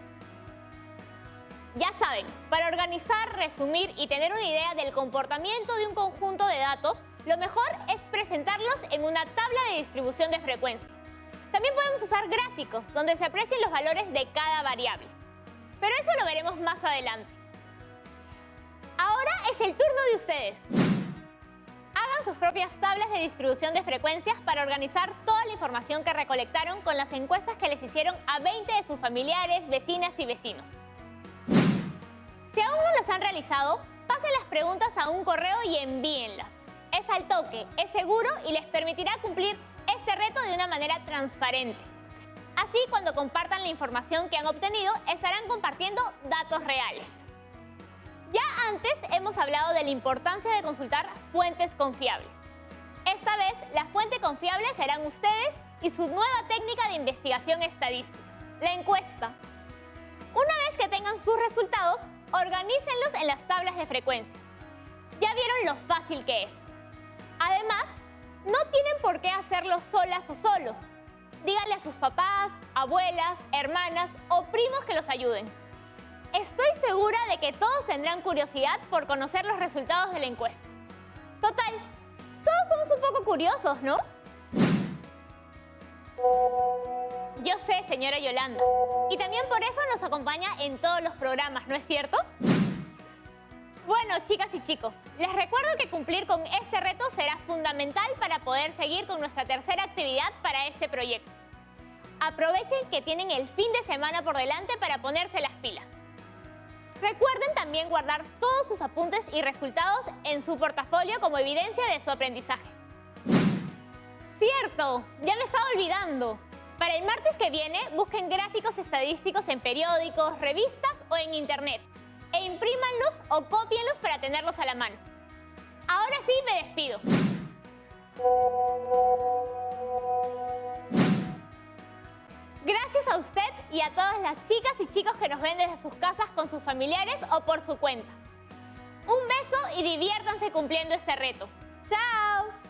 Ya saben, para organizar, resumir y tener una idea del comportamiento de un conjunto de datos, lo mejor es presentarlos en una tabla de distribución de frecuencia. También podemos usar gráficos donde se aprecien los valores de cada variable. Pero eso lo veremos más adelante. Ahora es el turno de ustedes. Hagan sus propias tablas de distribución de frecuencias para organizar toda la información que recolectaron con las encuestas que les hicieron a 20 de sus familiares, vecinas y vecinos. Si aún no las han realizado, pasen las preguntas a un correo y envíenlas. Es al toque, es seguro y les permitirá cumplir este reto de una manera transparente. Así, cuando compartan la información que han obtenido, estarán compartiendo datos reales. Ya antes hemos hablado de la importancia de consultar fuentes confiables. Esta vez, la fuente confiable serán ustedes y su nueva técnica de investigación estadística, la encuesta. Una vez que tengan sus resultados, organícenlos en las tablas de frecuencias. Ya vieron lo fácil que es. Además, no tienen por qué hacerlo solas o solos. Díganle a sus papás, abuelas, hermanas o primos que los ayuden. Estoy segura de que todos tendrán curiosidad por conocer los resultados de la encuesta. Total, todos somos un poco curiosos, ¿no? Yo sé, señora Yolanda. Y también por eso nos acompaña en todos los programas, ¿no es cierto? Bueno, chicas y chicos, les recuerdo que cumplir con este reto será fundamental para poder seguir con nuestra tercera actividad para este proyecto. Aprovechen que tienen el fin de semana por delante para ponerse las pilas. Recuerden también guardar todos sus apuntes y resultados en su portafolio como evidencia de su aprendizaje. ¡Cierto! Ya me estaba olvidando. Para el martes que viene, busquen gráficos estadísticos en periódicos, revistas o en internet e imprímanlos o cópienlos para tenerlos a la mano. Ahora sí me despido. Gracias a usted y a todas las chicas y chicos que nos ven desde sus casas con sus familiares o por su cuenta. Un beso y diviértanse cumpliendo este reto. ¡Chao!